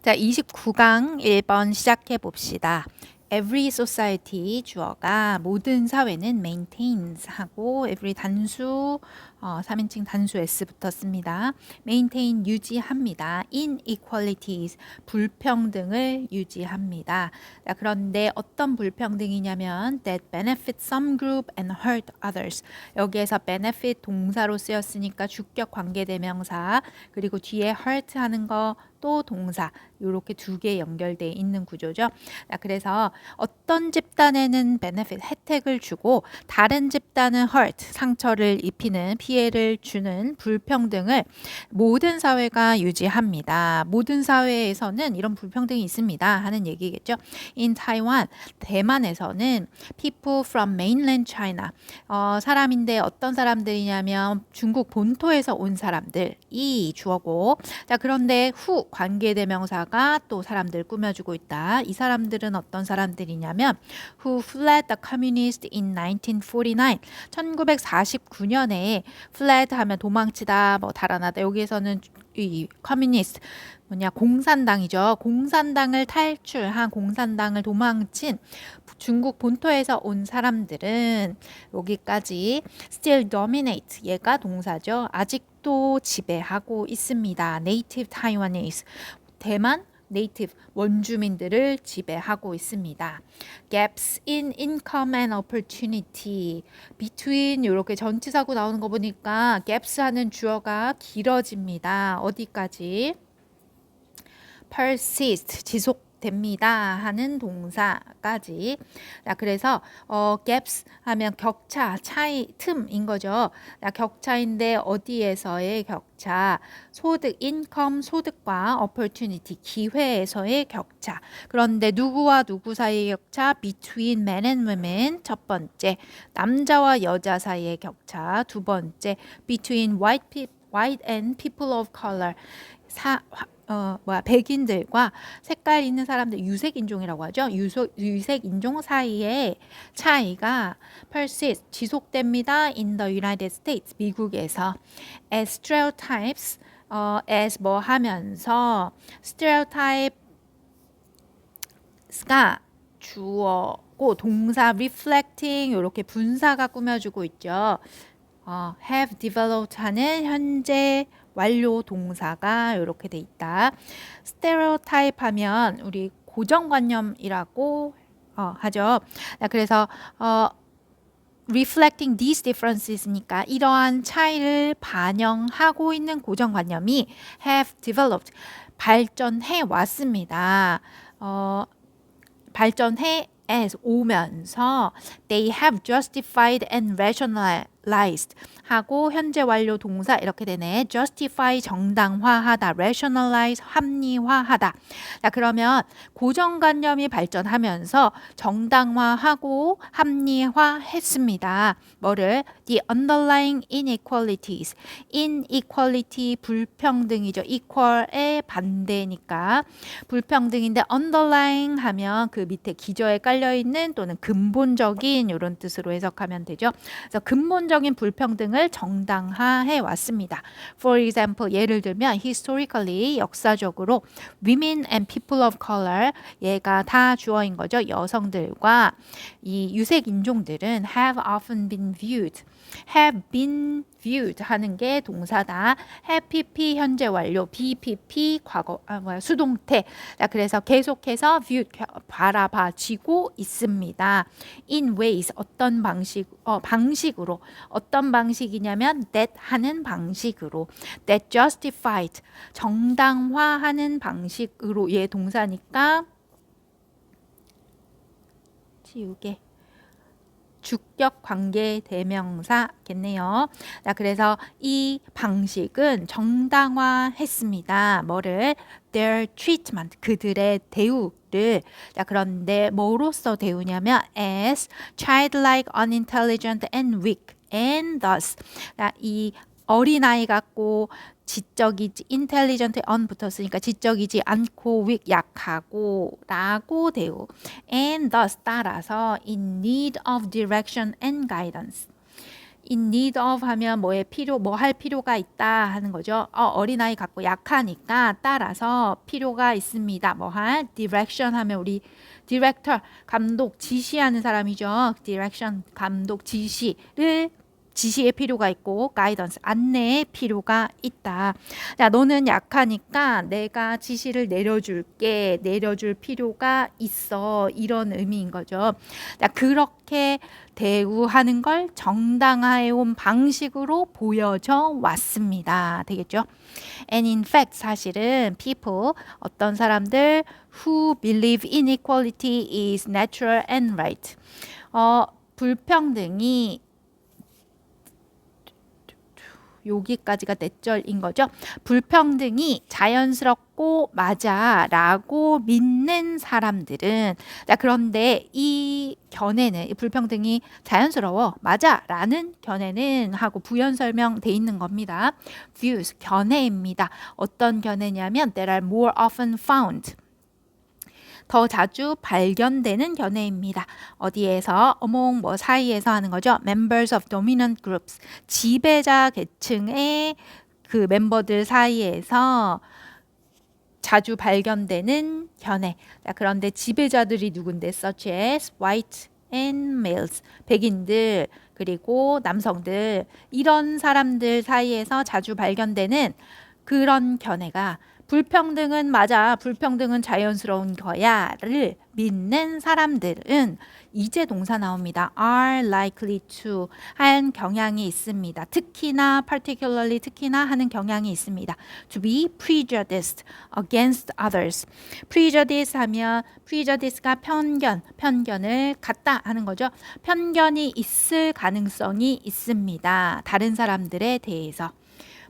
자, 29강 1번 시작해 봅시다. Every society 주어가 모든 사회는 maintains 하고 every 단수 3인칭 단수 s부터 씁니다. maintain 유지합니다. inequalities 불평등을 유지합니다. 자, 그런데 어떤 불평등이냐면 that benefit some group and hurt others. 여기에서 benefit 동사로 쓰였으니까 주격 관계대명사 그리고 뒤에 hurt 하는 거 또 동사 이렇게 두 개 연결되어 있는 구조죠. 자, 그래서 어떤 집단에는 benefit 혜택을 주고 다른 집단은 hurt 상처를 입히는 피해를 주는 불평등을 모든 사회가 유지합니다. 모든 사회에서는 이런 불평등이 있습니다 하는 얘기겠죠. In Taiwan 대만에서는 people from mainland China 사람인데 어떤 사람들이냐면 중국 본토에서 온 사람들이 주어고 자 그런데 후 관계대명사가 또 사람들 꾸며주고 있다. 이 사람들은 어떤 사람들이냐면 who fled the communist in 1949 1949년에 fled 하면 도망치다 뭐 달아나다 여기에서는 이 커뮤니스트 뭐냐 공산당이죠. 공산당을 탈출한 공산당을 도망친 중국 본토에서 온 사람들은 여기까지 still dominate 얘가 동사죠. 아직도 지배하고 있습니다. Native Taiwanese 대만 네이티브 원주민들을 지배하고 있습니다. Gaps in income and opportunity between 이렇게 전치사고 나오는 거 보니까 gaps 하는 주어가 길어집니다. 어디까지? persist 지속됩니다 하는 동사까지. 자, 그래서 gaps 하면 격차, 차이, 틈인 거죠. 자, 격차인데 어디에서의 격차? 소득, 인컴, 소득과 opportunity, 기회에서의 격차. 그런데 누구와 누구 사이의 격차? between men and women 첫 번째, 남자와 여자 사이의 격차 두 번째, between white and people of color 백인들과 색깔 있는 사람들 유색인종이라고 하죠. 유색인종 사이의 차이가 persist 지속됩니다. in the United States 미국에서 as stereotypes as 뭐 하면서 stereotypes가 주어고 동사 reflecting 이렇게 분사가 꾸며주고 있죠. have developed 하는 현재 완료 동사가 이렇게 돼 있다. 스테레오타입 하면 우리 고정관념이라고 하죠. 그래서 reflecting these differences니까 이러한 차이를 반영하고 있는 고정관념이 have developed 발전해 왔습니다. 발전해 오면서 they have justified and rationalized 하고 현재 완료 동사 이렇게 되네. justify 정당화하다, rationalize 합리화하다. 자, 그러면 고정관념이 발전하면서 정당화하고 합리화했습니다. 뭐를? the underlying inequalities. inequality 불평등이죠. equal의 반대니까 불평등인데 underlying 하면 그 밑에 기저에 깔려 있는 또는 근본적인 이런 뜻으로 해석하면 되죠. 그래서 근본적인 불평등을 정당화해 왔습니다. For example, 예를 들면 historically 역사적으로 women and people of color 얘가 다 주어인 거죠. 여성들과 이 유색 인종들은 have often been viewed 하는 게 동사다. have pp 현재 완료, bpp 과거 수동태. 자, 그래서 계속해서 viewed 바라봐지고 있습니다. in ways 어떤 방식으로 어떤 방식이냐면 that 하는 방식으로 that justified 정당화하는 방식으로 얘 동사니까 지우개 주격 관계 대명사겠네요. 자, 그래서 이 방식은 정당화했습니다. 뭐를? Their treatment, 그들의 대우를. 자, 그런데 뭐로서 대우냐면 as childlike, unintelligent and weak and thus. 자, 이 어린아이 같고 지적이지 intelligent on 붙었으니까 지적이지 않고 weak 약하고 라고 대우 and thus 따라서 in need of direction and guidance in need of 하면 뭐 할 필요가 있다 하는 거죠. 어린아이 같고 약하니까 따라서 필요가 있습니다. 뭐 할 direction 하면 우리 디렉터 감독 지시하는 사람이죠. 디렉션 감독 지시의 필요가 있고 가이던스 안내의 필요가 있다. 자, 너는 약하니까 내가 지시를 내려줄 필요가 있어. 이런 의미인 거죠. 자, 그렇게 대우하는 걸 정당화해 온 방식으로 보여져 왔습니다. 되겠죠? And in fact, 사실은 people, 어떤 사람들 who believe inequality is natural and right. 불평등이 여기까지가 넷절인 거죠. 불평등이 자연스럽고 맞아라고 믿는 사람들은 자, 그런데 이 견해는 이 불평등이 자연스러워 맞아라는 견해는 하고 부연 설명돼 있는 겁니다. views 견해입니다. 어떤 견해냐면 that are more often found 더 자주 발견되는 견해입니다. 어디에서 어몽 뭐 사이에서 하는 거죠. members of dominant groups 지배자 계층의 그 멤버들 사이에서 자주 발견되는 견해. 자, 그런데 지배자들이 누군데 such as white and males 백인들 그리고 남성들 이런 사람들 사이에서 자주 발견되는 그런 견해가 불평등은 맞아, 불평등은 자연스러운 거야를 믿는 사람들은 이제 동사 나옵니다. are likely to 한 경향이 있습니다. 특히나 particularly 특히나 하는 경향이 있습니다. to be prejudiced against others. prejudice 하면 prejudice가 편견을 갖다 하는 거죠. 편견이 있을 가능성이 있습니다. 다른 사람들에 대해서.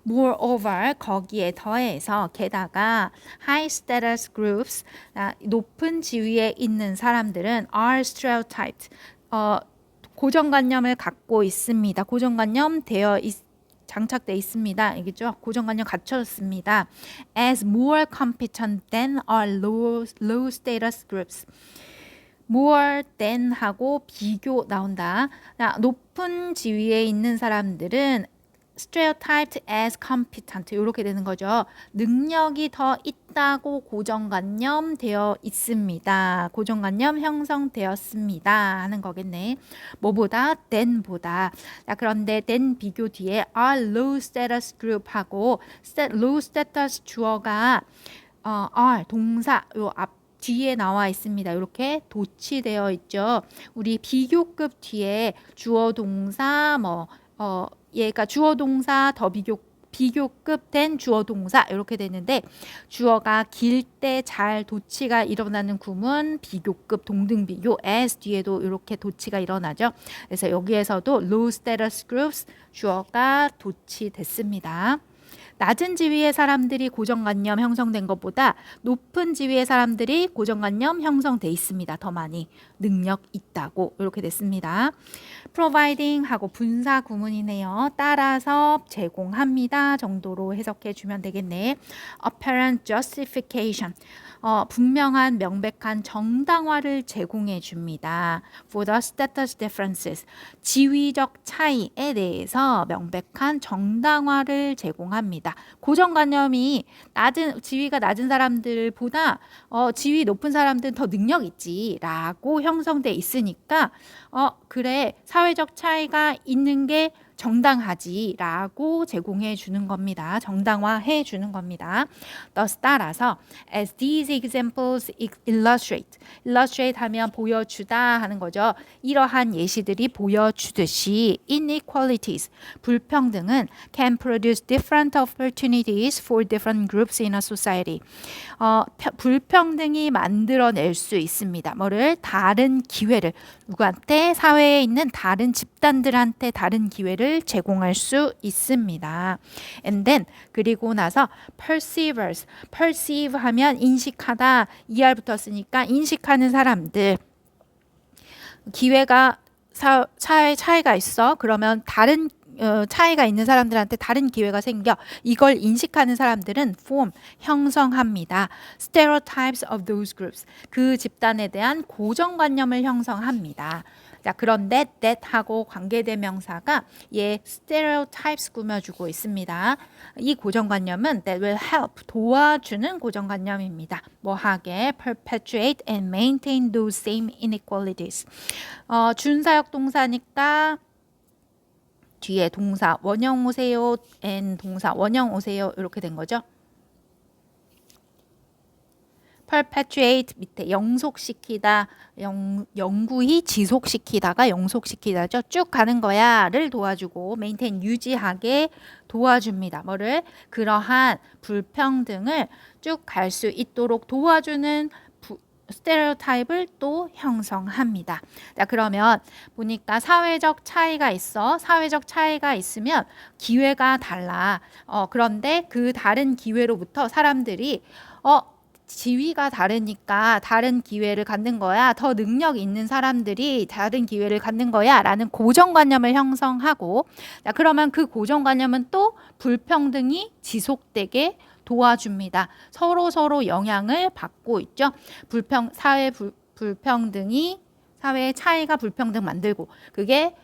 Moreover, 거기에 더해서 게다가 high status groups, 높은 지위에 있는 사람들은 are stereotyped, 고정관념을 갖고 있습니다. 고정관념 장착돼 있습니다. 알겠죠? 고정관념 갖췄습니다. As more competent than are low status groups. more than 하고 비교 나온다. 높은 지위에 있는 사람들은 stereotyped as competent 이렇게 되는 거죠. 능력이 더 있다고 고정관념 되어 있습니다. 고정관념 형성되었습니다 하는 거겠네. 뭐보다? than보다. 자, 그런데 than 비교 뒤에 are low status group 하고 low status 주어가 are 동사 요 앞 뒤에 나와 있습니다. 이렇게 도치되어 있죠. 우리 비교급 뒤에 주어 동사 얘가 주어 동사 더 비교급 된 주어 동사 이렇게 되는데 주어가 길 때 잘 도치가 일어나는 구문 비교급 동등 비교 as 뒤에도 이렇게 도치가 일어나죠. 그래서 여기에서도 low status groups 주어가 도치됐습니다. 낮은 지위의 사람들이 고정관념 형성된 것보다 높은 지위의 사람들이 고정관념 형성돼 있습니다. 더 많이 능력 있다고 이렇게 됐습니다. providing 하고 분사 구문이네요. 따라서 제공합니다 정도로 해석해 주면 되겠네. apparent justification 분명한 명백한 정당화를 제공해 줍니다. for the status differences 지위적 차이에 대해서 명백한 정당화를 제공합니다. 고정관념이 지위가 낮은 사람들보다 지위 높은 사람들은 더 능력 있지라고 형성돼 있으니까 그래 사회적 차이가 있는 게 정당하지라고 제공해 주는 겁니다. 정당화해 주는 겁니다. thus 따라서 as these examples illustrate 하면 보여주다 하는 거죠. 이러한 예시들이 보여주듯이 inequalities 불평등은 can produce different opportunities for different groups in a society. 불평등이 만들어낼 수 있습니다. 뭐를? 다른 기회를 누구한테? 사회에 있는 다른 집단들한테 다른 기회를 제공할 수 있습니다. And then 그리고 나서 perceive 하면 인식하다 ER 붙었으니까 인식하는 사람들 기회가 차이가 있어. 그러면 다른 차이가 있는 사람들한테 다른 기회가 생겨 이걸 인식하는 사람들은 form 형성합니다. stereotypes of those groups 그 집단에 대한 고정관념을 형성합니다. 자, 그런데 that하고 관계대명사가 얘 stereotypes 꾸며주고 있습니다. 이 고정관념은 that will help, 도와주는 고정관념입니다. 뭐 하게? perpetuate and maintain those same inequalities. 준사역 동사니까 뒤에 동사 원형 오세요 and 동사 원형 오세요 이렇게 된 거죠. perpetuate 밑에 영속시키다, 영구히 지속시키다가 영속시키다죠. 쭉 가는 거야를 도와주고 maintain 유지하게 도와줍니다. 뭐를? 그러한 불평등을 쭉 갈 수 있도록 도와주는 스테레오타입을 또 형성합니다. 자, 그러면 보니까 사회적 차이가 있어. 사회적 차이가 있으면 기회가 달라. 그런데 그 다른 기회로부터 사람들이 지위가 다르니까 다른 기회를 갖는 거야. 더 능력 있는 사람들이 다른 기회를 갖는 거야. 라는 고정관념을 형성하고, 자, 그러면 그 고정관념은 또 불평등이 지속되게 도와줍니다. 서로 영향을 받고 있죠. 불평등이 사회의 차이가 불평등 만들고, 그게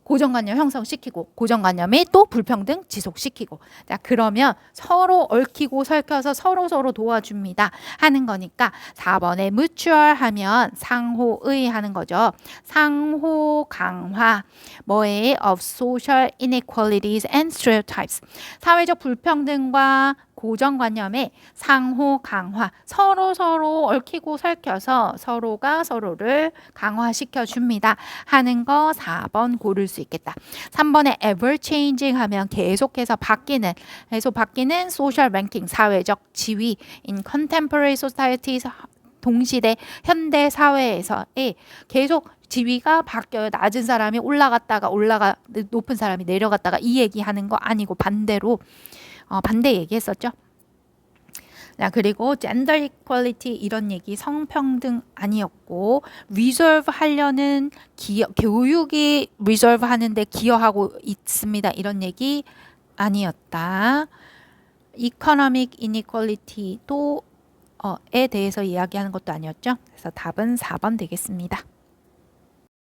고정관념 형성시키고, 고정관념이 또 불평등 지속시키고. 자, 그러면 서로 얽히고 설켜서 서로 도와줍니다 하는 거니까 4번에 mutual 하면 상호의 하는 거죠. 상호 강화 뭐에 of social inequalities and stereotypes. 사회적 불평등과 고정관념의 상호 강화, 서로 얽히고 설켜서 서로가 서로를 강화시켜 줍니다 하는 거 4번 고를 수 있겠다. 3번에 ever changing 하면 계속 바뀌는 social ranking, 사회적 지위 in contemporary societies, 동시대 현대 사회에서의 계속 지위가 바뀌어요. 낮은 사람이 올라갔다가 높은 사람이 내려갔다가 이 얘기하는 거 아니고 반대로 반대 얘기했었죠. 자, 그리고 gender equality 이런 얘기 성평등 아니었고, resolve 하려는 교육이 resolve 하는데 기여하고 있습니다 이런 얘기 아니었다. economic inequality도 에 대해서 이야기하는 것도 아니었죠. 그래서 답은 4번 되겠습니다.